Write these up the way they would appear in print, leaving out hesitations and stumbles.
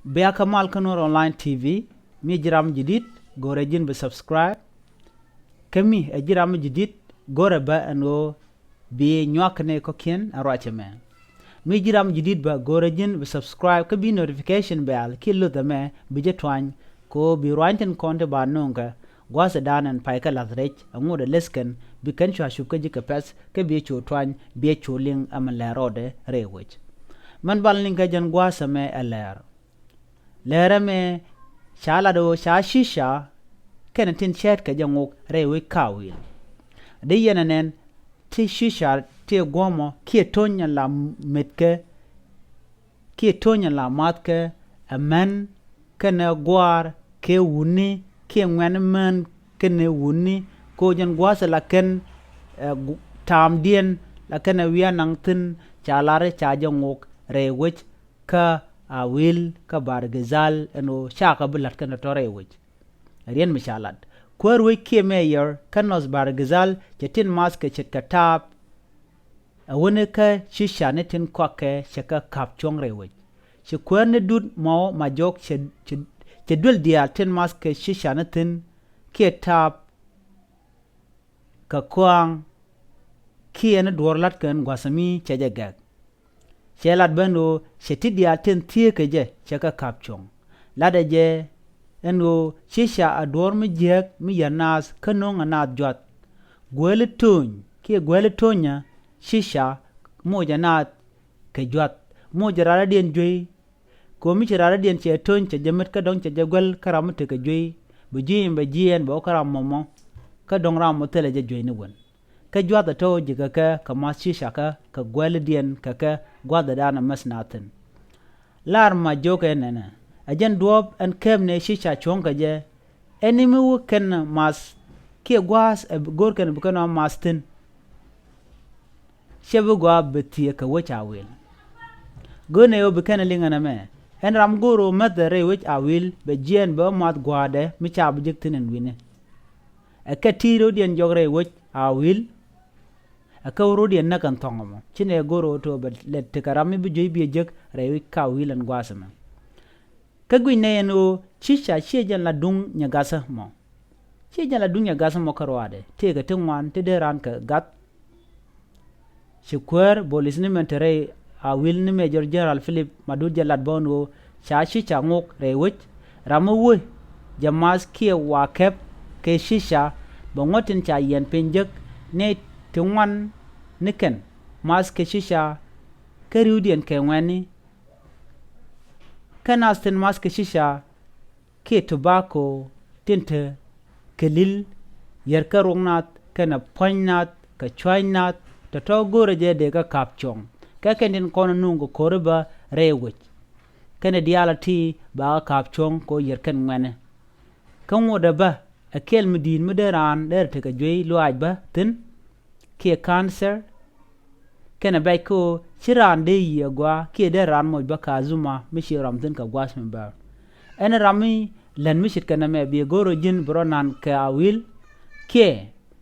Bea Kamal Kanur Online TV mi jiram jidit gore jin be subscribe kami e jiram jidit gore ba ano bi nyakne ko ken arache me mi jiram jidit ba gore jin be subscribe ka bi notification bell killo da me bi je twany ko bi ranten konte ba nonga gwasa danan pai ka ladrech angude lesken bi kan chwa shupka ji ka pes ka bi cho twany bi cho ling am la rode rewech man bal ninga jan gwasa me aler lera me shala do sha shisha kenatin chat ka jangok rewe kawil de yenanen ti shisha ti gomo ki tonya la metke ki tonya la matke amen kana gwar ke wuni ke ngwan man kene wuni ko jan gwasa la ken tam dien la ken wiya nang tin chalare cha jangok rewech ka a wil ka bargazal eno shaka bulat kana torewich rien mishalat kwer we ke mayor kanos bargazal jetin mask chet katap a wone ka shisha netin kwake shaka kap chong rewich she kwer ne dud mo majok che dul dia tin mask shisha netin ke tap ka kwang kiene dorlat kan gwasami chejagak shelat bendo shetidia ten tie keje chaka kapchong lada je eno shisha ador mi jek mi yanas kanong anat jot gwele tony ki gwele tonya shisha moja nat ke jot moja rara dien jwe ko mi rara dien che tony che jemet ka dong che jegwel karam te ke jwe bu jim be jien bo karam momo ka dong ram motele je jwe ni won ka jwada to jiga ka ma shisha ka gwele dien ka gwada dana masnatin lar ma joke nene ajen duob en kemne shisha chonga je enimi wu ken mas ke gwas e gorken bukana mastin shebu gwa betie ka wacha wil gone yo bukana lingana me en ram goro madare wich awil be jien be mat gwade mi chab jiktinen wine e katiro dien jogre wich awil akawro dien nakan tongamo chine goro to be let karami bi joy bi jek rewi kawilan gwasama kagwine no chisha chejan la dung nyagasa mo chejan la dung nyagasa mo karwade tega tengwan te deran ka gat shikwer bolis ni mentere a wil ni major general philip madu jalat bongo cha shisha ngok rewich ramu jamas kie wakep ke shisha bongotin cha yen penjek ne tengwan niken mas ke shisha kariudien ke wani kanastin mas ke shisha ke tobacco tinte kelil yerka rongnat kana poignat ka choinat to gore je de ka kapchong ka kendin kono nungo korba rewich kana dialati ba kapchong ko yerkan ngane kan woda ba akel medin mederan der te ka jey luaj ba tin ke cancer kena bai ko chiran de yegwa ke de ran mo ba kazuma mi shiram tin ka gwas min ba en rami len mi shit kana me bi goro jin bronan ka awil ke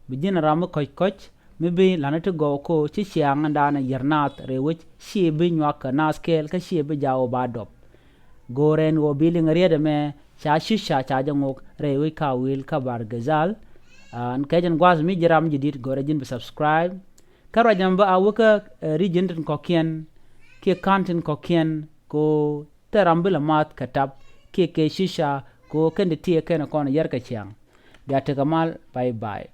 bi jin ram koch mi bi lanati go ko chi chiang ndana yernat rewich shi bi nywa ka naskel ka shi bi jawo ba dop goren wo bi ling riede me cha shisha cha jangok rewi ka wil ka bar gazal an kajan gwas mi jiram jidit gore jin bi subscribe karo jamba awuka region kokien ke kantin kokien ko terambila mat katap ke shisha ko kende tie kana kono yarka chiang ya te kamal bye bye